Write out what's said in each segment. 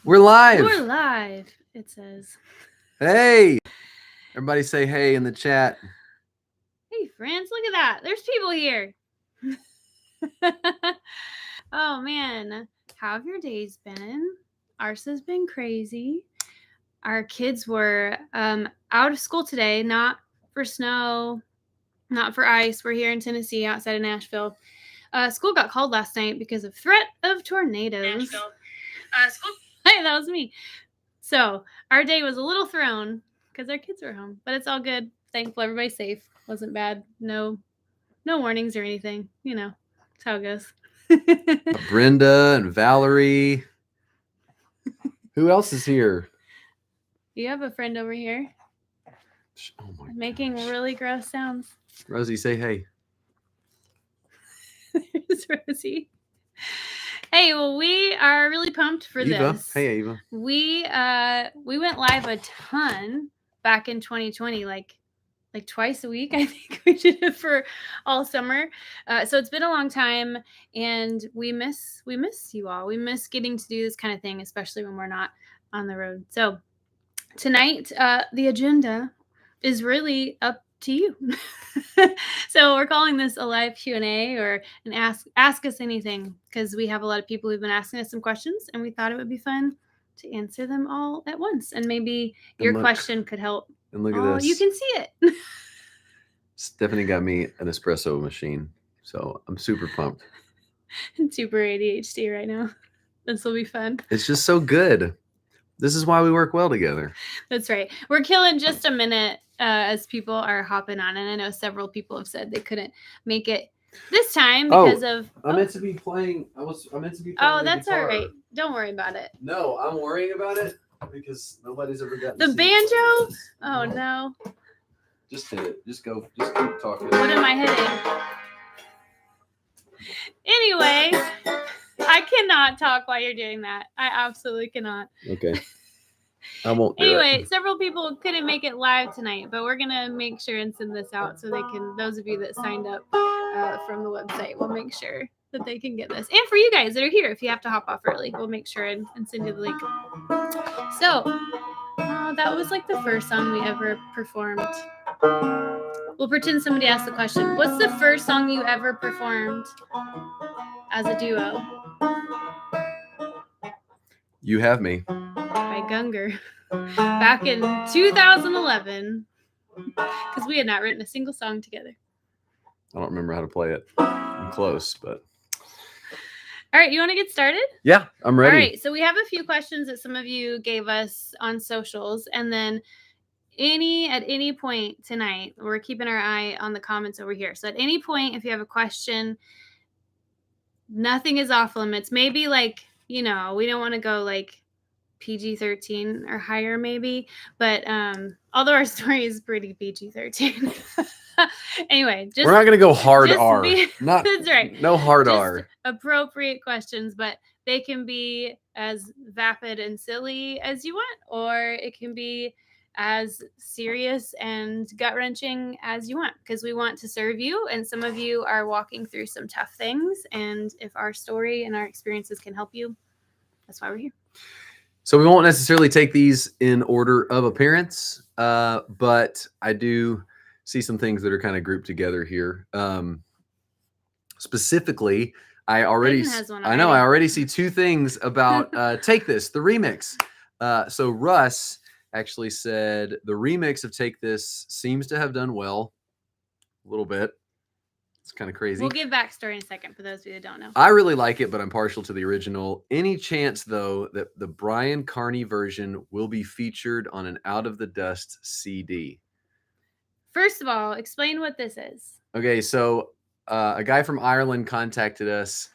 We're live. We're live, it says. Hey. Everybody say hey in the chat. Hey, friends, look at that. There's people here. Oh, man. How have your days been? Ours has been crazy. Our kids were out of school today, not for snow, not for ice. We're here in Tennessee, outside of Nashville. School got called last night because of threat of tornadoes. Hey, that was me. So our day was a little thrown because our kids were home, but it's all good. Thankful everybody's safe. Wasn't bad. No warnings or anything. You know, that's how it goes. Brenda and Valerie. Who else is here? You have a friend over here. Oh my making gosh. Really gross sounds. Rosie, say hey. There's Rosie. Hey, well, we are really pumped for Eva. this. Hey, Eva. We went live a ton back in 2020, like twice a week. I think we did it for all summer. So it's been a long time, and we miss you all. We miss getting to do this kind of thing, especially when we're not on the road. So tonight, the agenda is really up to you. So we're calling this a live Q&A or an ask us anything, because we have a lot of people who've been asking us some questions, and we thought it would be fun to answer them all at once, and maybe your question could help. And look at this. You can see it. Stephanie got me an espresso machine, so I'm super pumped. Super ADHD right now. This will be fun. It's just so good. This is why we work well together. That's right. We're killing just a minute as people are hopping on, and I know several people have said they couldn't make it this time because of. I meant to be playing. I meant to be playing. Oh, that's all right. Don't worry about it. No, I'm worrying about it because nobody's ever gotten the banjo. Oh no. Just hit it. Just go. Just keep talking. What am I hitting? Anyway, I cannot talk while you're doing that. I absolutely cannot. Okay. I won't. Anyway, several people couldn't make it live tonight, but we're gonna make sure and send this out so they can. Those of you that signed up from the website, we'll make sure that they can get this. And for you guys that are here, if you have to hop off early, we'll make sure and send you the link. So, that was like the first song we ever performed. We'll pretend somebody asked the question. What's the first song you ever performed as a duo? You Have Me. By Gunger. Back in 2011. Because we had not written a single song together. I don't remember how to play it. I'm close, but... All right, you want to get started? Yeah, I'm ready. All right, so we have a few questions that some of you gave us on socials, and then at any point tonight, we're keeping our eye on the comments over here. So at any point, if you have a question, nothing is off limits. Maybe we don't want to go like PG-13 or higher, maybe, but although our story is pretty PG-13. Anyway, we're not gonna go hard R. That's right. No hard R. Appropriate questions, but they can be as vapid and silly as you want, or it can be as serious and gut-wrenching as you want, because we want to serve you, and some of you are walking through some tough things, and if our story and our experiences can help you, that's why we're here. So we won't necessarily take these in order of appearance, but I do see some things that are kind of grouped together here. Specifically, I already see two things about Take This, the remix. So Russ actually said the remix of Take This seems to have done well a little bit. It's kind of crazy. We'll give backstory in a second for those of you that don't know. I really like it, but I'm partial to the original. Any chance, though, that the Brian Carney version will be featured on an Out of the Dust CD? First of all, explain what this is. Okay, so a guy from Ireland contacted us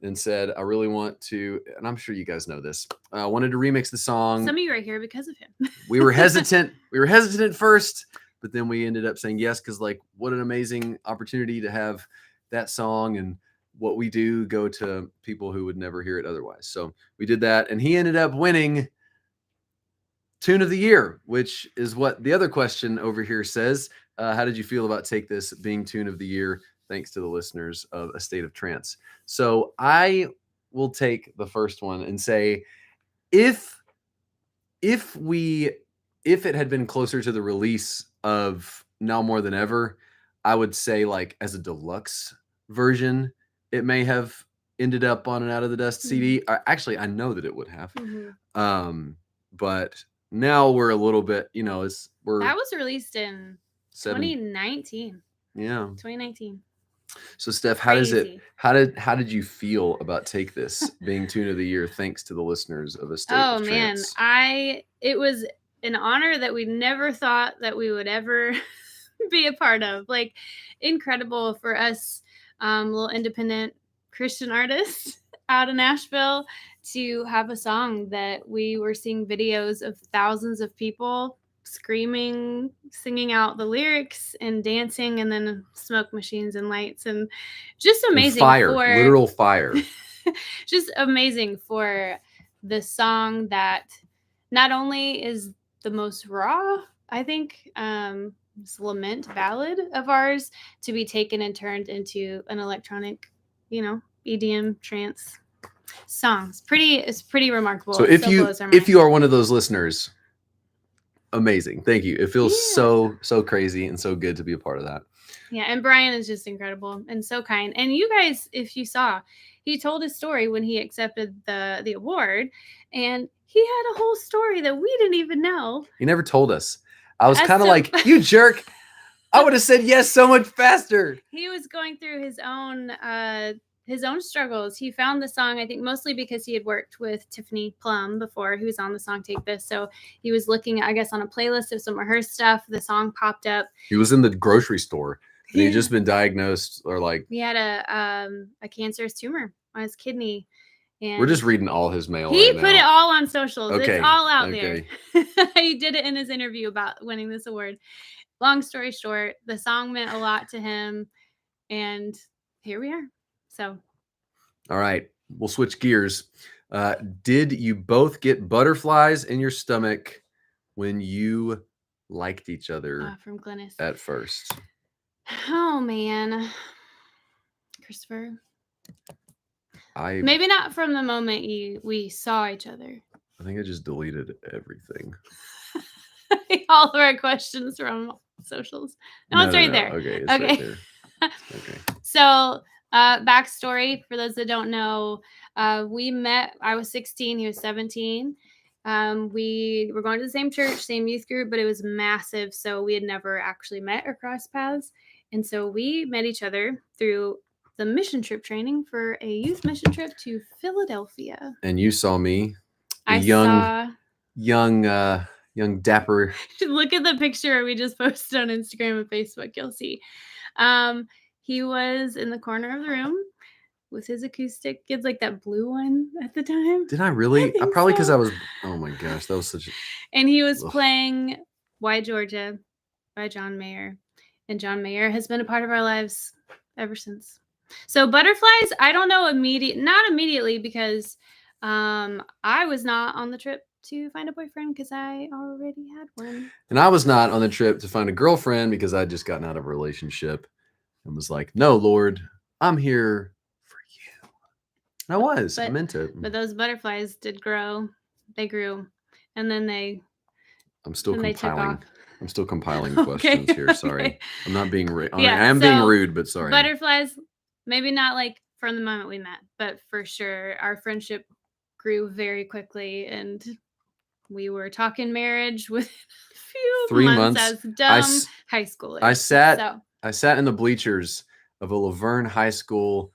and said, I really want to, and I'm sure you guys know this, wanted to remix the song. Some of you are here because of him. We were hesitant. We were hesitant at first, but then we ended up saying yes, because what an amazing opportunity to have that song and what we do go to people who would never hear it otherwise. So we did that, and he ended up winning Tune of the Year, which is what the other question over here says. How did you feel about Take This being Tune of the Year? Thanks to the listeners of A State of Trance. So I will take the first one and say if it had been closer to the release of Now More Than Ever, I would say like as a deluxe version, it may have ended up on an Out of the Dust CD. Actually, I know that it would have. But now we're a little bit, you know, that was released in 2019. Yeah. 2019. So Steph, how did you feel about Take This being Tune of the Year thanks to the listeners of A State of Trance? It was an honor that we never thought that we would ever be a part of. Like, incredible for us, little independent Christian artists out of Nashville, to have a song that we were seeing videos of thousands of people screaming, singing out the lyrics and dancing, and then smoke machines and lights, and just amazing. And fire, literal fire. Just amazing for the song that not only is the most raw, I think, this lament ballad of ours, to be taken and turned into an electronic, you know, EDM trance songs. It's pretty remarkable. So if you are one of those listeners, amazing. Thank you. It feels so crazy and so good to be a part of that. Yeah, and Brian is just incredible and so kind. And you guys, if you saw, he told his story when he accepted the award, and he had a whole story that we didn't even know. He never told us. I was kind of like, you jerk. I would have said yes so much faster. He was going through his own struggles. He found the song, I think, mostly because he had worked with Tiffany Plum before, who was on the song Take This. So he was looking, I guess, on a playlist of some of her stuff. The song popped up. He was in the grocery store, and he had just been diagnosed, or like he had a cancerous tumor on his kidney. And we're just reading all his mail. He put it all on socials. Okay. It's all out there. He did it in his interview about winning this award. Long story short, the song meant a lot to him, and here we are. So, all right, we'll switch gears. Did you both get butterflies in your stomach when you liked each other from Glennis at first? Oh man, Christopher. Maybe not from the moment we saw each other. I think I just deleted everything. All of our questions from socials. No, it's right there. Okay, it's right there. Okay. So, backstory for those that don't know, we met. I was 16. He was 17. We were going to the same church, same youth group, but it was massive, so we had never actually met or crossed paths. And so we met each other through the mission trip training for a youth mission trip to Philadelphia. And you saw me, young dapper. Look at the picture we just posted on Instagram and Facebook. You'll see. He was in the corner of the room with his acoustic. He had like that blue one at the time. Did I really? Probably because I was. Oh my gosh, that was such. And he was playing "Why Georgia" by John Mayer, and John Mayer has been a part of our lives ever since. So butterflies, I don't know not immediately, because I was not on the trip to find a boyfriend because I already had one. And I was not on the trip to find a girlfriend because I'd just gotten out of a relationship and was like, no, Lord, I'm here for you. And I meant it. But those butterflies did grow. They grew. And then I'm still compiling questions here. Sorry. Okay. I'm not being rude. Yeah, I am being rude, but sorry. Butterflies, maybe not like from the moment we met, but for sure our friendship grew very quickly, and we were talking marriage within a few 3 months as dumb high schoolers. I sat in the bleachers of a Laverne High School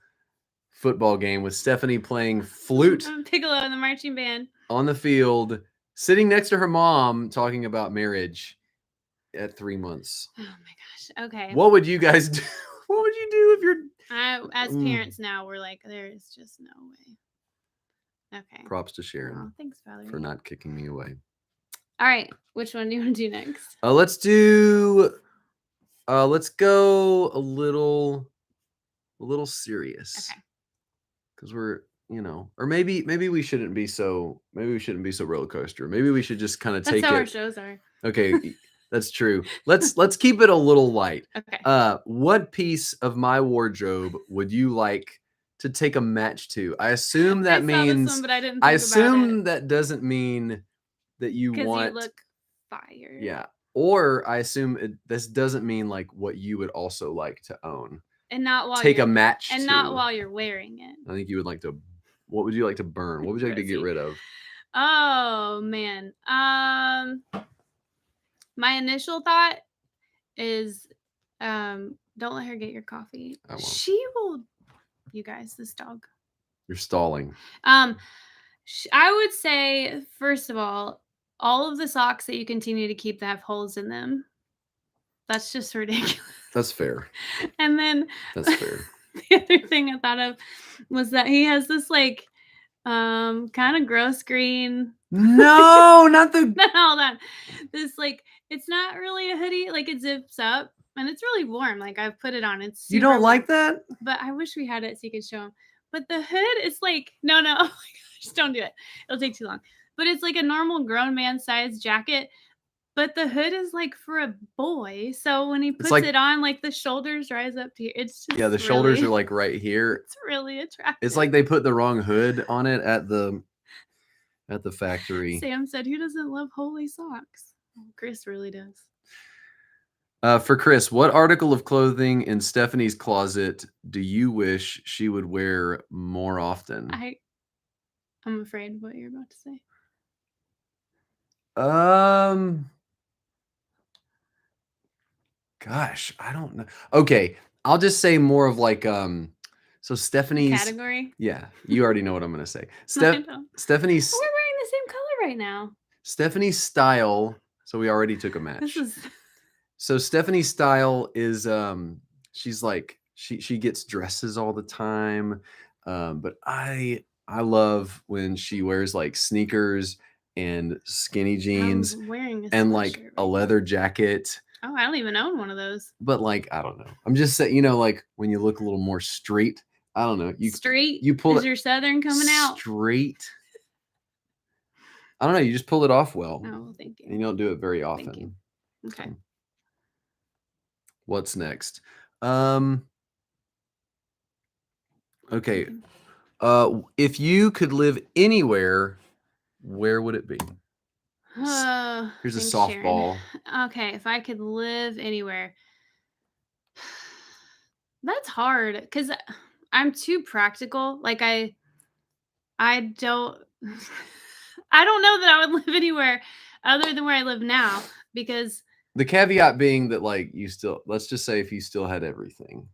football game with Stephanie playing flute, piccolo in the marching band on the field, sitting next to her mom talking about marriage at 3 months. Oh my gosh. Okay. What would you guys do? What would you do if you're as parents now, we're like, there is just no way. Okay. Props to Sharon. Oh, thanks, Valerie, for not kicking me away. All right. Which one do you want to do next? Let's go a little serious. Okay. Because we're, or maybe we shouldn't be so roller coaster. Maybe we should just kind of take it. That's how our shows are. Okay, that's true. Let's keep it a little light. Okay. What piece of my wardrobe would you like to take a match to. I assume that I saw this means one, but I didn't I think about assume it that doesn't mean that you because want you look fire. yeah. Or I assume this doesn't mean like what you would also like to own. And not while Take you're a match and to. not while you're wearing it. I think you would like to. What would you like to burn? What would you like to get Rosie. rid of? Oh man. My initial thought is don't let her get your coffee. I won't. She will. You guys, this dog. You're stalling. I would say first of all of the socks that you continue to keep that have holes in them. That's just ridiculous. That's fair. And then That's fair. the other thing I thought of was that he has this like kind of gross green. No, not the. No, hold on. This like it's not really a hoodie. Like it zips up and it's really warm. Like I've put it on. It's You don't super like warm. that? But I wish we had it so you could show him. But the hood is like no. Oh my gosh, don't do it. It'll take too long. But it's like a normal grown man size jacket. But the hood is like for a boy. So when he puts like- it on, like the shoulders rise up to here. It's just Yeah, the shoulders are like right here. it's really attractive. It's like they put the wrong hood on it at the factory. Sam said, "Who doesn't love holy socks?" Chris really does. For Chris, what article of clothing in Stephanie's closet do you wish she would wear more often? I'm afraid what you're about to say. Gosh, I don't know. Okay, I'll just say more of like so Stephanie's category. Yeah, you already know what I'm gonna say. I don't. Stephanie's We're wearing the same color right now. Stephanie's style. So we already took a match. So Stephanie's style is she's like she gets dresses all the time. But I love when she wears like sneakers and skinny jeans I'm wearing and like a leather jacket. Oh, I don't even own one of those. But like I don't know. I'm just saying, you know, like when you look a little more straight. I don't know. You pull Is your southern coming out straight? I don't know. You just pull it off well. Oh, well, thank you. And you don't do it very often. Thank you. Okay. So, what's next? Okay. If you could live anywhere, where would it be? Here's a softball. Sharon. Okay, if I could live anywhere. That's hard because I'm too practical. Like I don't I don't know that I would live anywhere other than where I live now because the caveat being that like you still, let's just say if you still had everything.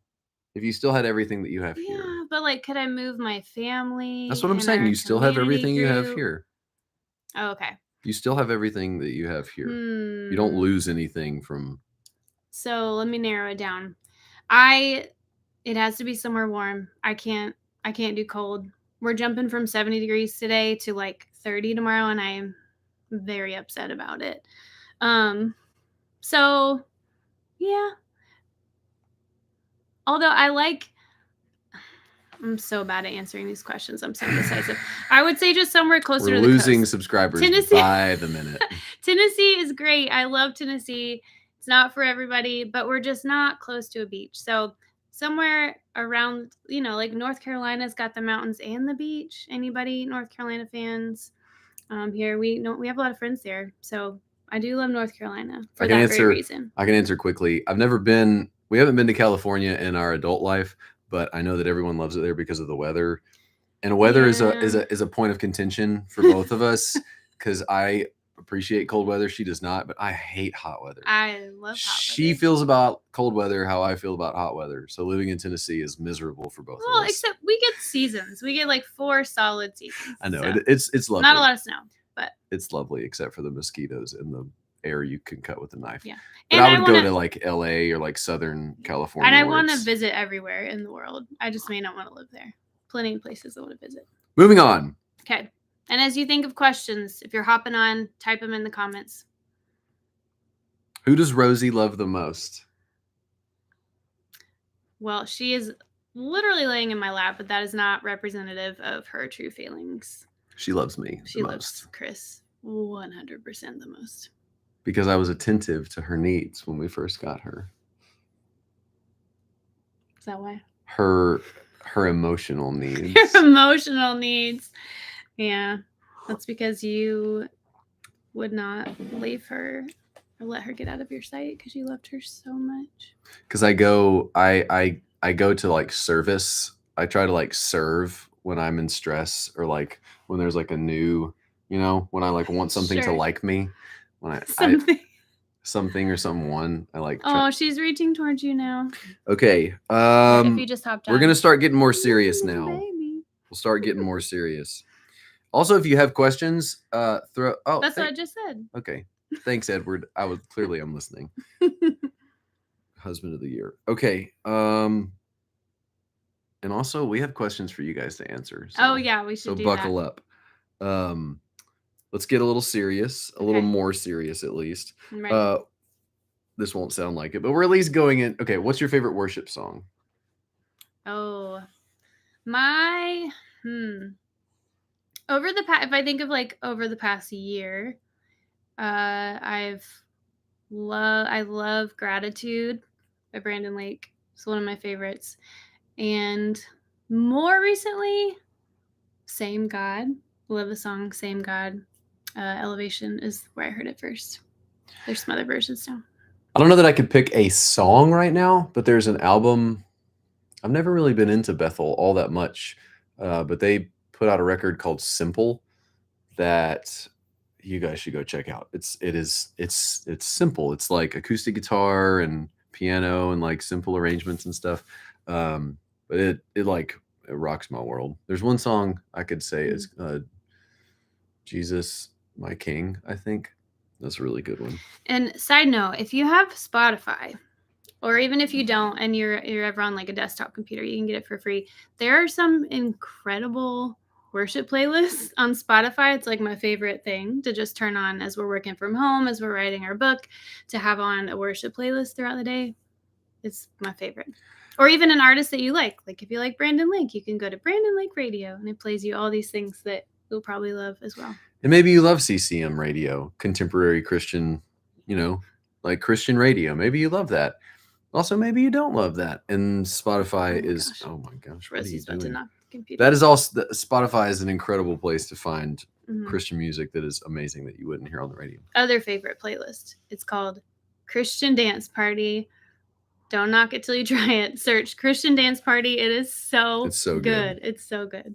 If you still had everything that you have here. Yeah, but like could I move my family? That's what I'm saying. You still have everything you have here. Oh, okay. You still have everything that you have here. You don't lose anything from. So let me narrow it down. It has to be somewhere warm. I can't do cold. We're jumping from 70 degrees today to like 30 tomorrow, and I'm very upset about it. So yeah. Although I'm so bad at answering these questions. I'm so indecisive. I would say just somewhere closer to the coast. We're losing subscribers by the minute. Tennessee is great. I love Tennessee. It's not for everybody, but we're just not close to a beach. So somewhere around, like North Carolina's got the mountains and the beach. Anybody North Carolina fans here? We have a lot of friends there. So I do love North Carolina for that very reason. I can answer quickly. We haven't been to California in our adult life, but I know that everyone loves it there because of the weather. And weather is a point of contention for both of us because I appreciate cold weather. She does not, but I hate hot weather. I love hot weather. She feels about cold weather how I feel about hot weather. So living in Tennessee is miserable for both of us. Well, except we get seasons. We get like 4 solid seasons. I know. So. It's lovely. Not a lot of snow, but it's lovely except for the mosquitoes and the air you can cut with a knife. Yeah. But I would go to like LA or like Southern California. And I want to visit everywhere in the world. I just may not want to live there. Plenty of places I want to visit. Moving on. Okay. And as you think of questions, if you're hopping on, type them in the comments. Who does Rosie love the most? Well, she is literally laying in my lap, but that is not representative of her true feelings. She loves me. She loves Chris 100% the most. Because I was attentive to her needs when we first got her. Is that why? Her Her emotional needs. Her emotional needs. Yeah. That's because you would not leave her or let her get out of your sight because you loved her so much. Because I go to like service. I try to like serve when I'm in stress, or like when there's like a new, when I like want something to Sure. like me, when I something or someone I like. Oh, she's reaching towards you now. Okay. If you just hopped on. We're gonna start getting more serious now. Baby. We'll start getting more serious. Also, if you have questions, throw. Oh, that's what I just said. Okay. Thanks, Edward. I'm listening. Husband of the year. Okay. And also, we have questions for you guys to answer. So, yeah, we should. So buckle up. Let's get a little serious, a little more serious at least. Right. This won't sound like it, but we're at least going in. Okay, what's your favorite worship song? Oh, my over the past, if I think of like over the past year, I love Gratitude by Brandon Lake. It's one of my favorites. And more recently, Same God. Love the song Same God. Elevation is where I heard it first. There's some other versions now. I don't know that I could pick a song right now, but there's an album. I've never really been into Bethel all that much, but they put out a record called Simple that you guys should go check out. It's simple. It's like acoustic guitar and piano and like simple arrangements and stuff. But it rocks my world. There's one song I could say is Jesus My King, I think. That's a really good one. And side note, if you have Spotify, or even if you don't and you're ever on like a desktop computer, you can get it for free. There are some incredible worship playlists on Spotify. It's like my favorite thing to just turn on as we're working from home, as we're writing our book, to have on a worship playlist throughout the day. It's my favorite. Or even an artist that you like. Like if you like Brandon Lake, you can go to Brandon Lake Radio and it plays you all these things that you'll probably love as well. And maybe you love CCM radio, contemporary Christian, like Christian radio. Maybe you love that. Also, maybe you don't love that. And Spotify is, oh my gosh, what are you doing? That is also, Spotify is an incredible place to find Christian music that is amazing that you wouldn't hear on the radio. Other favorite playlist. It's called Christian Dance Party. Don't knock it till you try it. Search Christian Dance Party. It is so good. It's so good.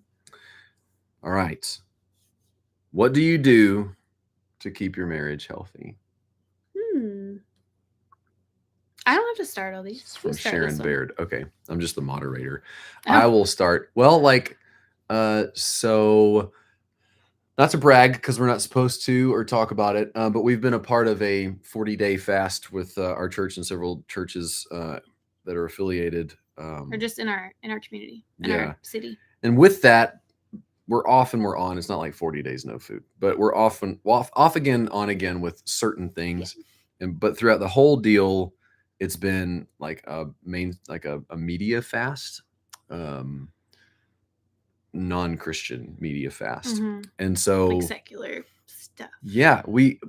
All right. What do you do to keep your marriage healthy? I don't have to start all these. From Sharon Baird. Okay. I'm just the moderator. Oh. I will start. Well, so not to brag because we're not supposed to or talk about it, but we've been a part of a 40-day fast with our church and several churches that are affiliated. Or just in our community, in our city. And with that, we're off and we're on. It's not like 40 days no food, but we're off again, on again with certain things. Yeah. But throughout the whole deal, it's been like a media fast, non-Christian media fast. And so like secular stuff. Yeah, we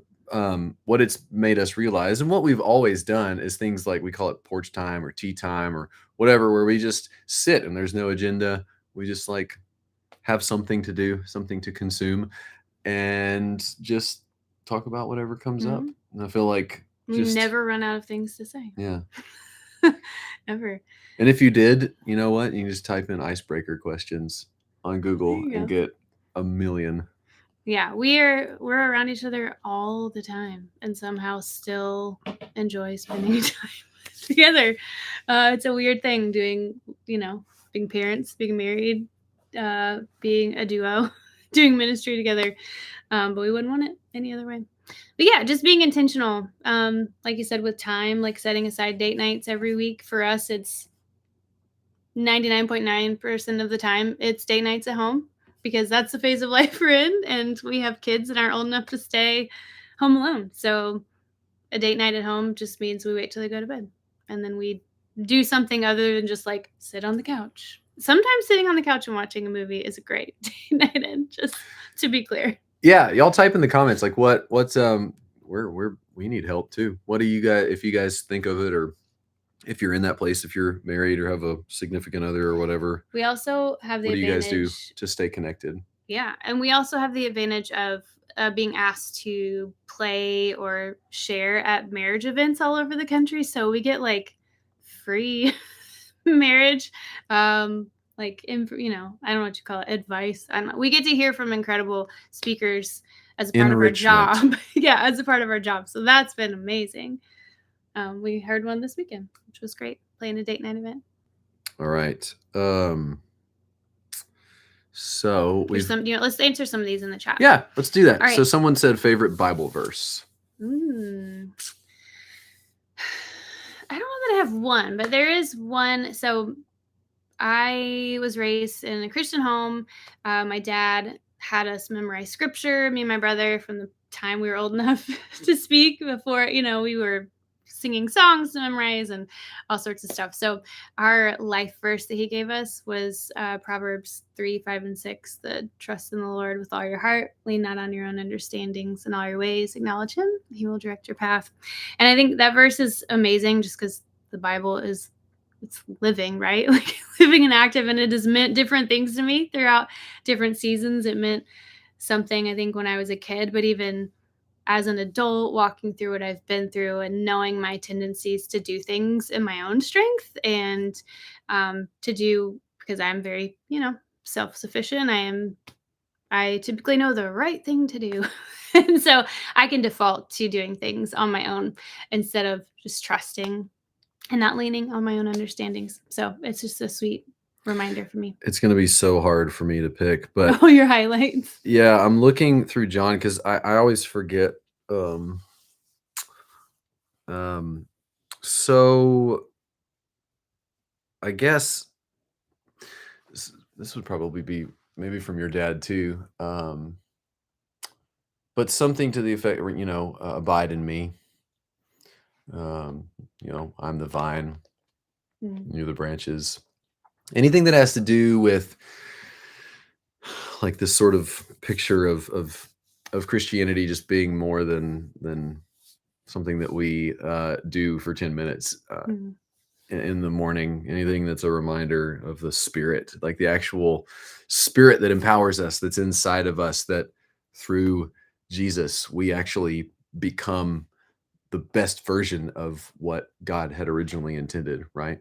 what it's made us realize, and what we've always done, is things like, we call it porch time or tea time or whatever, where we just sit and there's no agenda. We just like have something to do, something to consume, and just talk about whatever comes up. And I feel like we never run out of things to say. Yeah. Ever. And if you did, you know what? You can just type in icebreaker questions on Google and get a million. Yeah, we're around each other all the time and somehow still enjoy spending time together. It's a weird thing doing, being parents, being married, being a duo, doing ministry together. But we wouldn't want it any other way. But yeah, just being intentional. Like you said, with time, like setting aside date nights every week. For us, it's 99.9% of the time it's date nights at home, because that's the phase of life we're in, and we have kids that aren't old enough to stay home alone. So a date night at home just means we wait till they go to bed, and then we do something other than just like sit on the couch. Sometimes sitting on the couch and watching a movie is a great date night, and just to be clear. Yeah, y'all type in the comments like what's we need help too. What do you guys, if you guys think of it or if you're in that place, if you're married or have a significant other or whatever, We also have the what do you guys do advantage. to stay connected? Yeah, and we also have the advantage of being asked to play or share at marriage events all over the country. So we get like free marriage, like I don't know what you call it, advice. I don't know. We get to hear from incredible speakers as a part of our Enrichment. job. Yeah, as a part of our job. So that's been amazing. We heard one this weekend, which was great. Playing a date night event. All right. So There's we've let's answer some of these in the chat. yeah, let's do that. All right. So someone said favorite Bible verse. I don't know that I have one, but there is one. So I was raised in a Christian home. My dad had us memorize scripture, me and my brother, from the time we were old enough to speak, before, we were singing songs to memorize and all sorts of stuff. So our life verse that he gave us was Proverbs 3, 5, and 6, the trust in the Lord with all your heart, lean not on your own understandings, in all your ways acknowledge him, he will direct your path. And I think that verse is amazing just because the Bible it's living, right? Like living and active, and it has meant different things to me throughout different seasons. It meant something, I think, when I was a kid, but even as an adult, walking through what I've been through and knowing my tendencies to do things in my own strength and to do, because I'm very, self-sufficient. I typically know the right thing to do. And so I can default to doing things on my own instead of just trusting and not leaning on my own understandings. So it's just a sweet reminder for me. It's going to be so hard for me to pick, but Oh, your highlights. yeah, I'm looking through John because I always forget. So I guess this would probably be maybe from your dad too. But something to the effect, abide in me. I'm the vine, you're the branches. Anything that has to do with like this sort of picture of Christianity just being more than something that we do for 10 minutes in the morning. Anything that's a reminder of the Spirit, like the actual Spirit that empowers us, that's inside of us, that through Jesus we actually become the best version of what God had originally intended, right?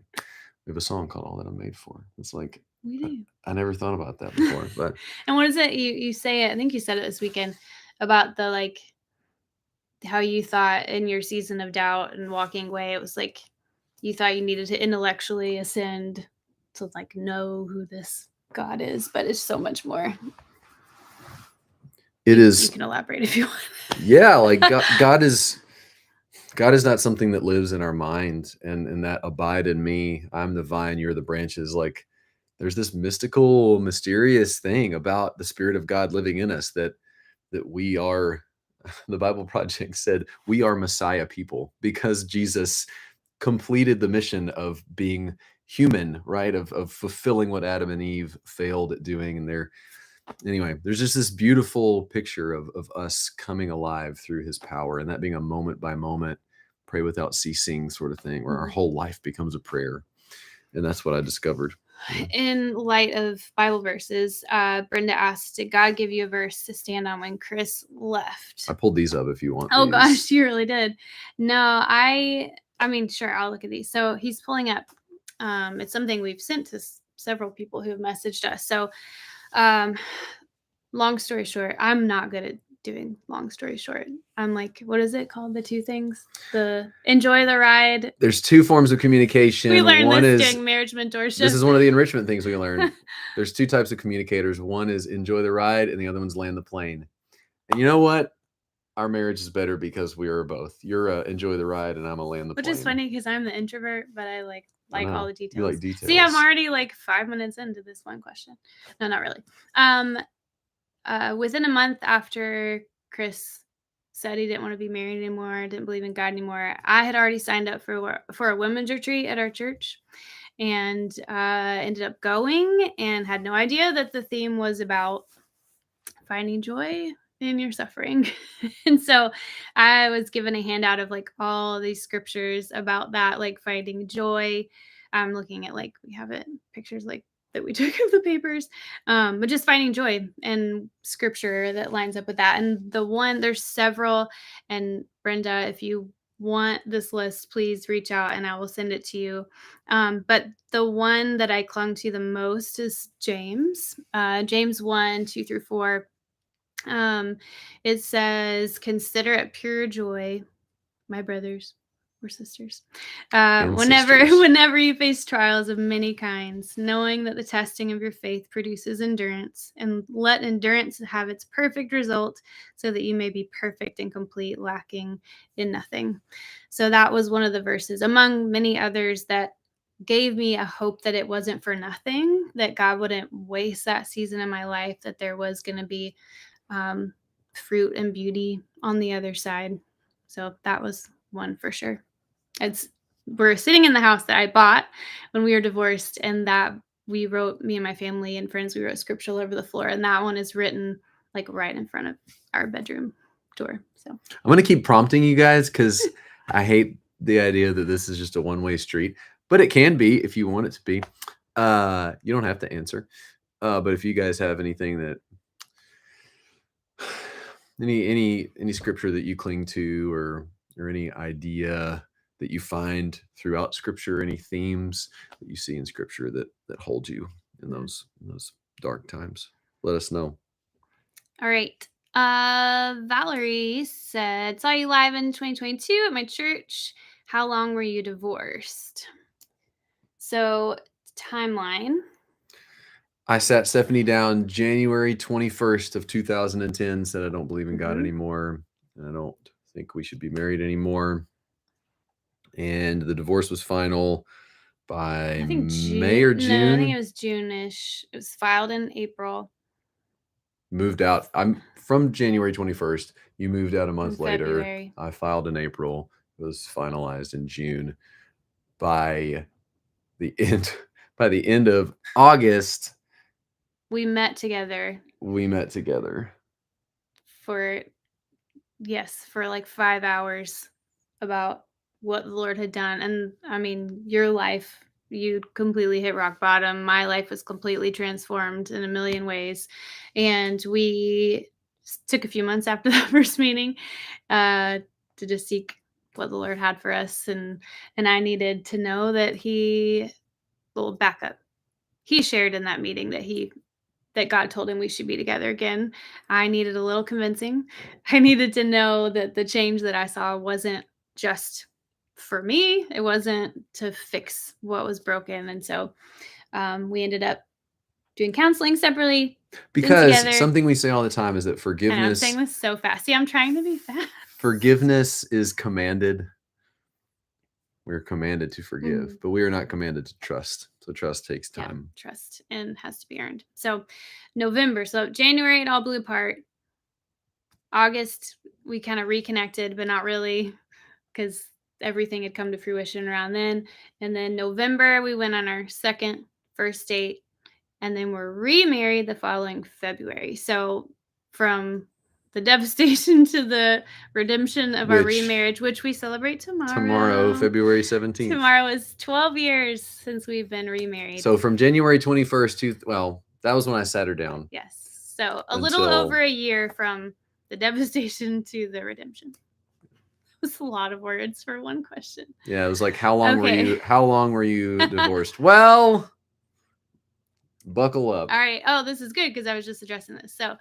We have a song called All That I'm Made For. It's like, We do. I never thought about that before. But and what is it you say it? I think you said it this weekend about the like how you thought in your season of doubt and walking away, it was like you thought you needed to intellectually ascend to like know who this God is, but it's so much more. It is. You can elaborate if you want. Yeah, like God is not something that lives in our mind, and that abide in me, I'm the vine, you're the branches. Like there's this mystical, mysterious thing about the Spirit of God living in us that we are. The Bible Project said we are Messiah people because Jesus completed the mission of being human, right? Of fulfilling what Adam and Eve failed at doing. And there's just this beautiful picture of us coming alive through his power, and that being a moment by moment, pray without ceasing sort of thing, where our whole life becomes a prayer. And that's what I discovered. In light of Bible verses, Brenda asked, did God give you a verse to stand on when Chris left? I pulled these up if you want. Oh gosh, you really did. No, I mean, sure, I'll look at these. So he's pulling up. It's something we've sent to several people who have messaged us. So long story short, I'm not good at doing long story short. I'm like, what is it called? The two things? The enjoy the ride. There's two forms of communication. We learned this during marriage mentorship. This is one of the enrichment things we learned. There's two types of communicators. One is enjoy the ride, and the other one's land the plane. And you know what? Our marriage is better because we are both. You're enjoy the ride, and I'm a land the plane. Which is funny because I'm the introvert, but I like all the details. You like details. See, I'm already like 5 minutes into this one question. No, not really. Within a month after Chris said he didn't want to be married anymore, didn't believe in God anymore, I had already signed up for a women's retreat at our church, and ended up going, and had no idea that the theme was about finding joy in your suffering. And so I was given a handout of like all these scriptures about that, like finding joy. I'm looking at like we have it pictures like that we took of the papers, but just finding joy and scripture that lines up with that. And there's several. And Brenda, if you want this list, please reach out and I will send it to you. But the one that I clung to the most is James, James 1, 2 through 4. It says, "Consider it pure joy, my brothers or sisters, And whenever sisters. whenever you face trials of many kinds, knowing that the testing of your faith produces endurance, and let endurance have its perfect result, so that you may be perfect and complete, lacking in nothing." So that was one of the verses, among many others, that gave me a hope that it wasn't for nothing, that God wouldn't waste that season in my life, that there was going to be um, fruit and beauty on the other side. So that was one for sure. We're sitting in the house that I bought when we were divorced, and that we wrote, me and my family and friends, we wrote scripture all over the floor, and that one is written like right in front of our bedroom door. So I'm going to keep prompting you guys because I hate the idea that this is just a one-way street, but it can be if you want it to be. You don't have to answer. But if you guys have anything that any scripture that you cling to, or any idea that you find throughout scripture, any themes that you see in scripture that hold you in those dark times, let us know. all right. Valerie said, "Saw you live in 2022 at my church. How long were you divorced?" So timeline. I sat Stephanie down January 21st of 2010, said I don't believe in God anymore, and I don't think we should be married anymore. And the divorce was final by I think May or June. No, I think it was June-ish. It was filed in April. Moved out. I'm from January 21st. You moved out a month later. February. I filed in April. It was finalized in June. By the end of August, We met together for like 5 hours about what the Lord had done. And I mean, your life, you completely hit rock bottom. My life was completely transformed in a million ways. And we took a few months after that first meeting to just seek what the Lord had for us. And I needed to know that well, back up. He shared in that meeting that God told him we should be together again. I needed a little convincing. I needed to know that the change that I saw wasn't just for me. It wasn't to fix what was broken. And so we ended up doing counseling separately. because something we say all the time is that forgiveness. And I'm saying this so fast. See, I'm trying to be fast. Forgiveness is commanded. We're commanded to forgive, but we are not commanded to trust. So trust takes time. Yeah, trust and has to be earned. So November. So January, it all blew apart. August, we kind of reconnected, but not really, because everything had come to fruition around then. And then November, we went on our first date, and then we're remarried the following February. So from the devastation to the redemption of our remarriage, which we celebrate tomorrow. February 17th. Tomorrow is 12 years since we've been remarried. So from January 21st to, well, that was when I sat her down. Yes. So a little over a year from the devastation to the redemption. It was a lot of words for one question. Yeah, it was like, how long were you divorced? Well, buckle up. All right. Oh, this is good because I was just addressing this. So,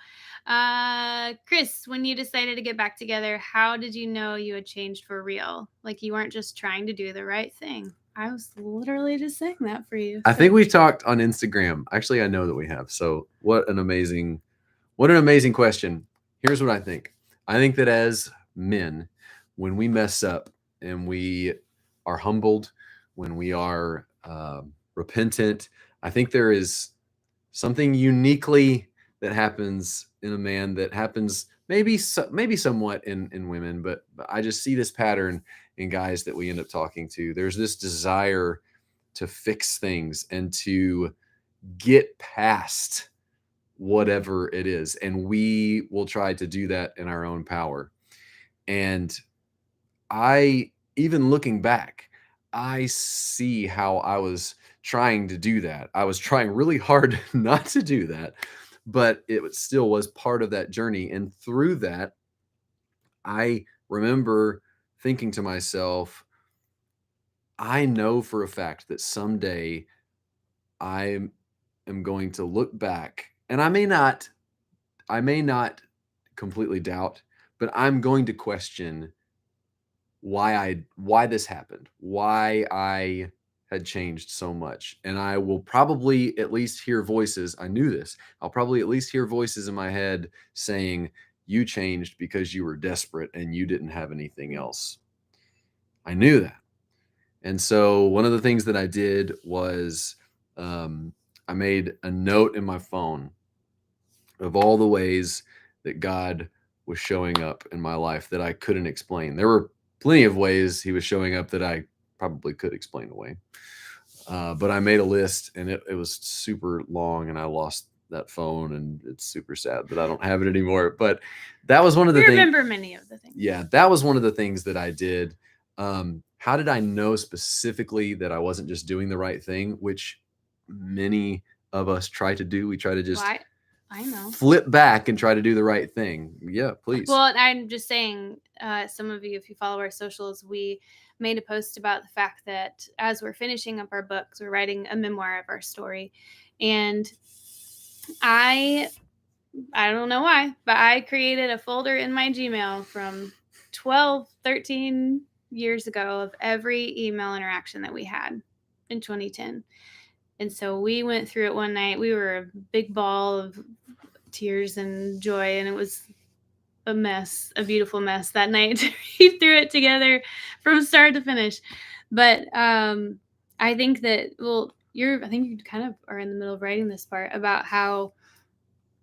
Chris, when you decided to get back together, how did you know you had changed for real? Like you weren't just trying to do the right thing. I was literally just saying that for you. I think we've talked on Instagram. Actually, I know that we have. So what an amazing question. Here's what I think. I think that as men, when we mess up and we are humbled, when we are repentant, I think there is something uniquely that happens in a man that happens maybe somewhat in women, but I just see this pattern in guys that we end up talking to. There's this desire to fix things and to get past whatever it is. And we will try to do that in our own power. And even looking back, I see how I was trying to do that. I was trying really hard not to do that, but it still was part of that journey. And through that, I remember thinking to myself, I know for a fact that someday I am going to look back, and I may not completely doubt, but I'm going to question why this happened, why I had changed so much. And I will probably at least hear voices. I knew this. I'll probably at least hear voices in my head saying, you changed because you were desperate and you didn't have anything else. I knew that. And so one of the things that I did was I made a note in my phone of all the ways that God was showing up in my life that I couldn't explain. There were plenty of ways he was showing up that I probably could explain away. But I made a list, and it was super long, and I lost that phone, and it's super sad that I don't have it anymore. But that was one of the things. Remember many of the things. Yeah, that was one of the things that I did. How did I know specifically that I wasn't just doing the right thing, which many of us try to do? We try to just I know. flip back and try to do the right thing. Yeah, please. Well, I'm just saying, some of you, if you follow our socials, we made a post about the fact that as we're finishing up our books, we're writing a memoir of our story. And I don't know why, but I created a folder in my Gmail from 12, 13 years ago of every email interaction that we had in 2010. And so we went through it one night. We were a big ball of tears and joy, and it was a mess, a beautiful mess that night. We threw it together from start to finish. But I think that, I think you kind of are in the middle of writing this part about how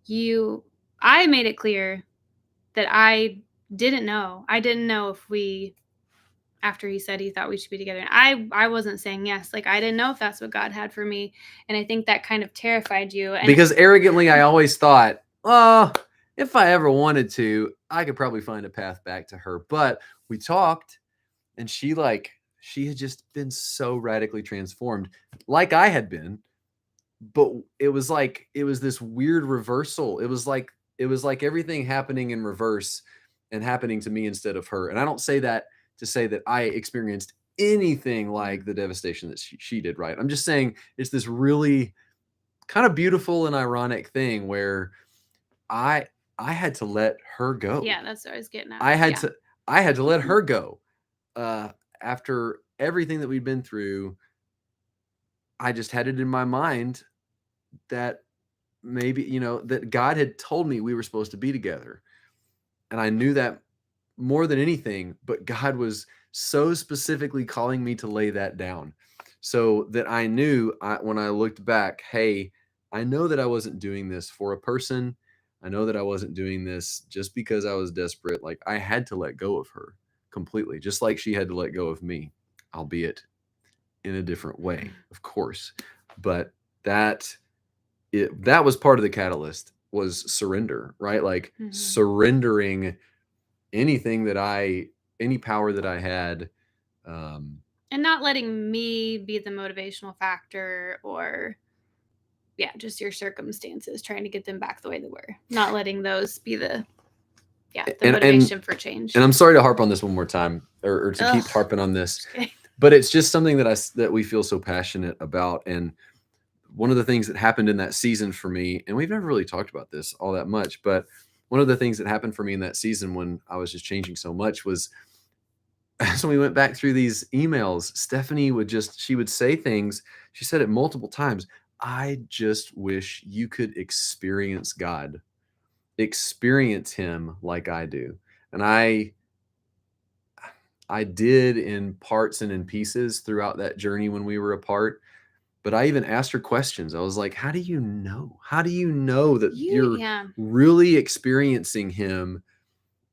I made it clear that I didn't know. I didn't know if after he said he thought we should be together. And I wasn't saying yes. Like, I didn't know if that's what God had for me. And I think that kind of terrified you. And because arrogantly, I always thought, if I ever wanted to, I could probably find a path back to her. But we talked, and she had just been so radically transformed, like I had been. But it was this weird reversal. It was like everything happening in reverse and happening to me instead of her. And I don't say that to say that I experienced anything like the devastation that she did, right? I'm just saying it's this really kind of beautiful and ironic thing where I had to let her go. Yeah, that's what I was getting at. I had to let her go. After everything that we'd been through, I just had it in my mind that maybe, that God had told me we were supposed to be together. And I knew that more than anything, but God was so specifically calling me to lay that down, so that I knew when I looked back, hey, I know that I wasn't doing this for a person. I know that I wasn't doing this just because I was desperate. Like, I had to let go of her completely, just like she had to let go of me, albeit in a different way, of course. But that was part of the catalyst, was surrender, right? Like, surrendering anything any power that I had. And not letting me be the motivational factor, or just your circumstances, trying to get them back the way they were. Not letting those be the motivation for change. And I'm sorry to harp on this one more time, or to keep harping on this, but it's just something that we feel so passionate about. And one of the things that happened in that season for me, and we've never really talked about this all that much, but one of the things that happened for me in that season when I was just changing so much was, as we went back through these emails, Stephanie would say things. She said it multiple times. I just wish you could experience God, experience him like I do. And I did in parts and in pieces throughout that journey when we were apart. But I even asked her questions. I was like, how do you know? How do you know that you're really experiencing him?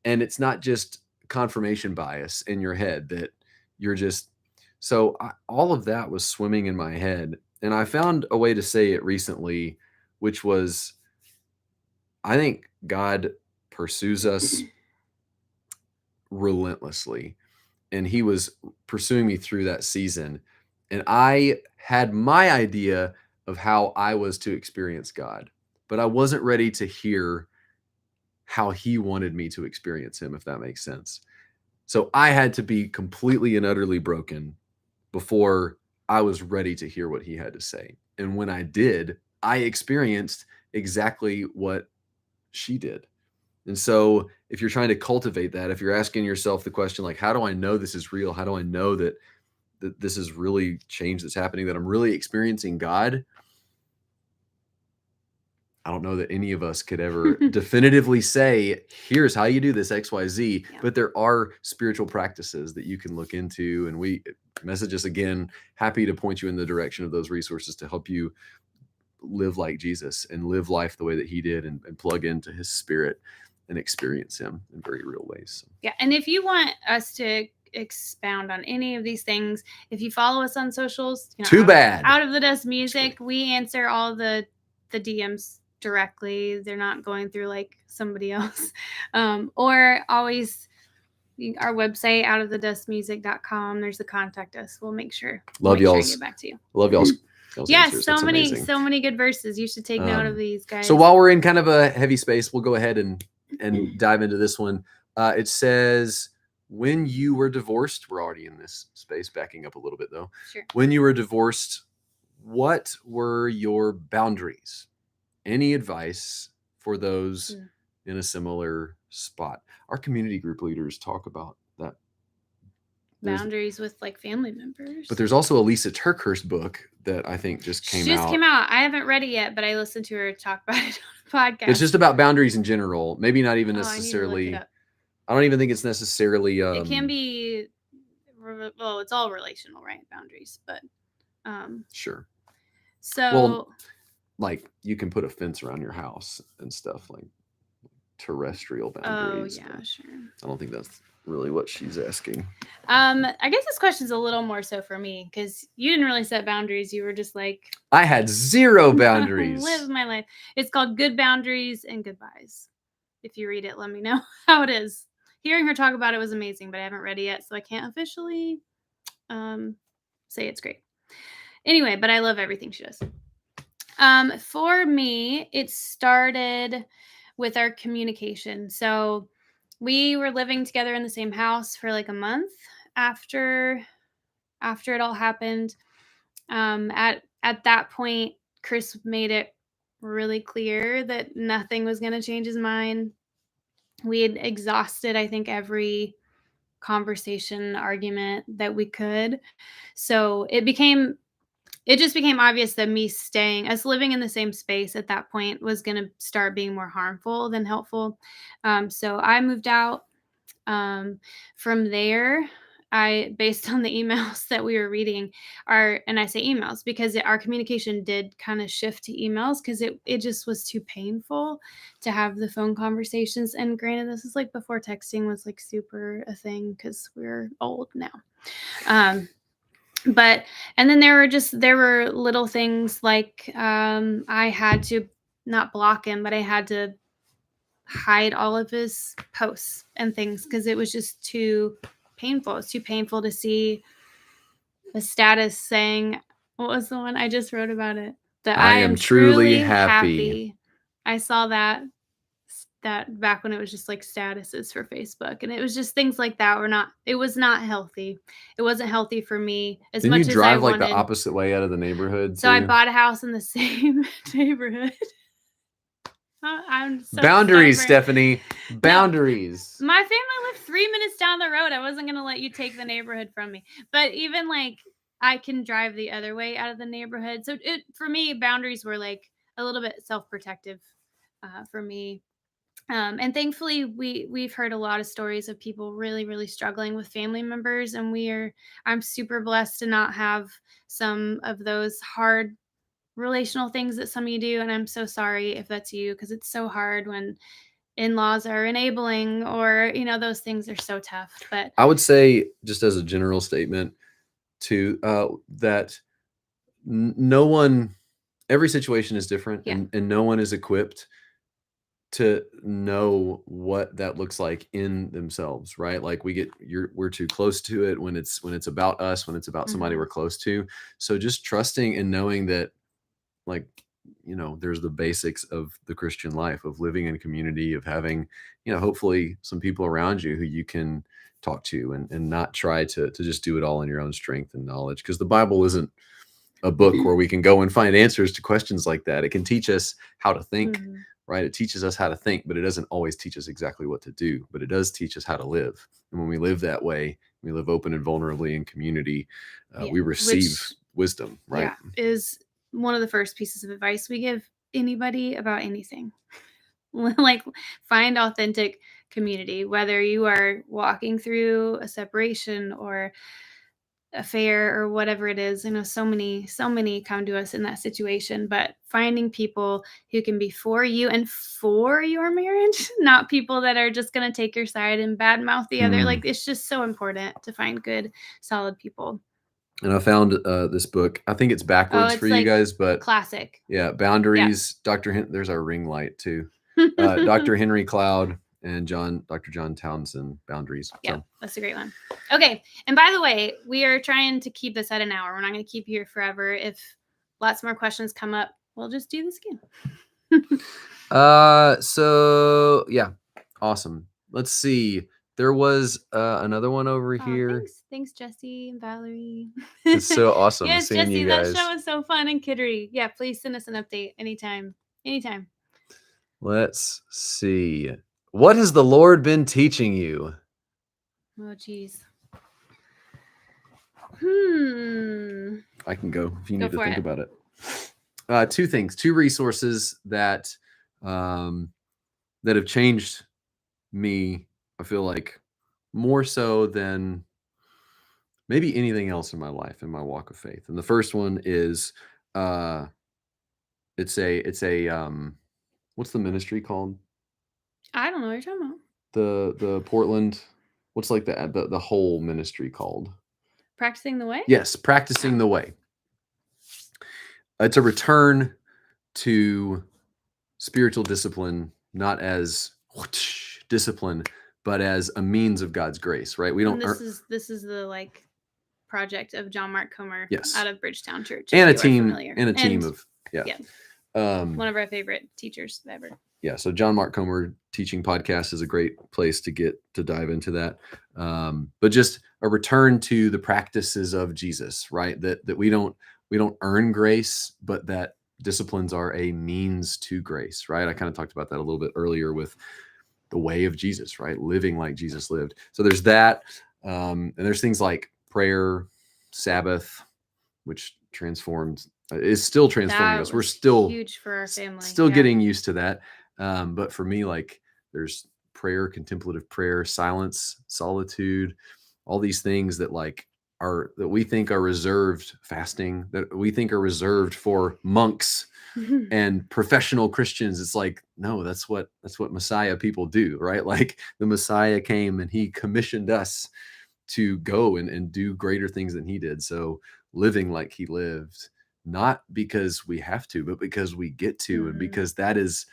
And it's not just confirmation bias in your head that you're just... So all of that was swimming in my head. And I found a way to say it recently, which was, I think God pursues us relentlessly, and he was pursuing me through that season. And I had my idea of how I was to experience God, but I wasn't ready to hear how he wanted me to experience him, if that makes sense. So I had to be completely and utterly broken before I was ready to hear what he had to say. And when I did, I experienced exactly what she did. And so if you're trying to cultivate that, if you're asking yourself the question, like, how do I know this is real? How do I know that this is really change that's happening, that I'm really experiencing God? I don't know that any of us could ever definitively say, here's how you do this XYZ, Yeah. but there are spiritual practices that you can look into. And we message us again, happy to point you in the direction of those resources to help you live like Jesus and live life the way that he did, and plug into his spirit and experience him in very real ways. Yeah. And if you want us to expound on any of these things, if you follow us on socials, Too bad. Out of the Dust Music, we answer all the DMs directly. They're not going through like somebody else. Or always our website, outofthedustmusic.com. There's the contact us. We'll make sure Love y'all. to get back to you. Love y'all's. Yes, answers. so That's many amazing. so many good verses. You should take note of these, guys. So while we're in kind of a heavy space, we'll go ahead and dive into this one. It says, when you were divorced, we're already in this space, backing up a little bit though. Sure. When you were divorced, what were your boundaries? Any advice for those in a similar spot? Our community group leaders talk about that. Boundaries with like family members. But there's also a Lisa Turkhurst book that I think just came out. I haven't read it yet, but I listened to her talk about it on a podcast. It's just about boundaries in general. Maybe not even necessarily. I don't even think it's necessarily. It can be. Well, it's all relational, right? Boundaries, but. Sure. So. Well, like you can put a fence around your house and stuff, like terrestrial boundaries. Oh yeah, sure. I don't think that's really what she's asking. I guess this question's a little more so for me, because you didn't really set boundaries. You were just like, I had zero boundaries. Live my life. It's called Good Boundaries and Goodbyes. If you read it, let me know how it is. Hearing her talk about it was amazing, but I haven't read it yet, so I can't officially say it's great. Anyway, but I love everything she does. For me, it started with our communication. So we were living together in the same house for like a month after it all happened. At that point, Chris made it really clear that nothing was going to change his mind. We had exhausted, I think, every conversation, argument that we could. So it just became obvious that us living in the same space at that point was going to start being more harmful than helpful. So I moved out. From there, based on the emails that we were reading, and I say emails because our communication did kind of shift to emails, because it just was too painful to have the phone conversations. And granted, this is like before texting was like super a thing, because we're old now. But, and then there were little things like, I had to not block him, but I had to hide all of his posts and things, because it was just too painful. It's too painful to see a status saying, what was the one I just wrote about it? That I am truly happy. I saw that back when it was just like statuses for Facebook, and it was just things like that it was not healthy. It wasn't healthy for me as much as I wanted. Didn't you drive like the opposite way out of the neighborhood? So I bought a house in the same neighborhood. I'm so boundaries, stubborn. Stephanie. Boundaries. No, my family lived 3 minutes down the road. I wasn't going to let you take the neighborhood from me. But even like I can drive the other way out of the neighborhood. So for me, boundaries were like a little bit self-protective for me. And thankfully, we've heard a lot of stories of people really, really struggling with family members. And I'm super blessed to not have some of those hard relational things that some of you do. And I'm so sorry if that's you, because it's so hard when in-laws are enabling, or those things are so tough. But I would say, just as a general statement too, that every situation is different. Yeah. And no one is equipped to know what that looks like in themselves, right? Like we're too close to it when it's about us, when it's about somebody we're close to. So just trusting and knowing that, like, there's the basics of the Christian life, of living in community, of having, hopefully some people around you who you can talk to, and not try to just do it all in your own strength and knowledge. Because the Bible isn't a book where we can go and find answers to questions like that. It can teach us how to think, right? It teaches us how to think, but it doesn't always teach us exactly what to do, but it does teach us how to live. And when we live that way, we live open and vulnerably in community, we receive wisdom, right? Yeah, is one of the first pieces of advice we give anybody about anything. Like, find authentic community, whether you are walking through a separation or affair or whatever it is. I know so many come to us in that situation, but finding people who can be for you and for your marriage, not people that are just going to take your side and badmouth the other. Like, it's just so important to find good, solid people. And I found this book. I think it's backwards for you guys, but classic. Yeah, Boundaries. There's our ring light too. Dr. Henry Cloud and Dr. John Townsend, Boundaries. Yeah, that's a great one. Okay, and by the way, we are trying to keep this at an hour. We're not going to keep you here forever. If lots more questions come up, we'll just do this again. So yeah, awesome. Let's see. There was another one over here. Thanks, Jesse and Valerie. It's so awesome yes, seeing Jesse, you guys. that show was so fun and kittery. Yeah, please send us an update anytime. Let's see. What has the Lord been teaching you? Oh, geez. I can go if you need to think about it. Two things, two resources that have changed me, I feel like, more so than maybe anything else in my life, in my walk of faith. And the first one is it's a what's the ministry called? I don't know what you're talking about. The Portland, what's like the whole ministry called? Practicing the Way? Yes, Practicing the Way. It's a return to spiritual discipline, not as discipline, but as a means of God's grace, right? We don't. This is the project of John Mark Comer, yes, out of Bridgetown Church, and a team of one of our favorite teachers ever. Yeah, so John Mark Comer teaching podcast is a great place to dive into that. But just a return to the practices of Jesus, right? That we don't earn grace, but that disciplines are a means to grace, right? I kind of talked about that a little bit earlier with the way of Jesus, right? Living like Jesus lived. So there's that. And there's things like prayer, Sabbath, which is still transforming us. We're still huge for our family. Still getting used to that. But for me, there's prayer, contemplative prayer, silence, solitude, all these things that that we think are reserved, fasting, that we think are reserved for monks and professional Christians. It's like, no, that's what Messiah people do, right? Like the Messiah came and he commissioned us to go and do greater things than he did. So living like he lived, not because we have to, but because we get to, and because that is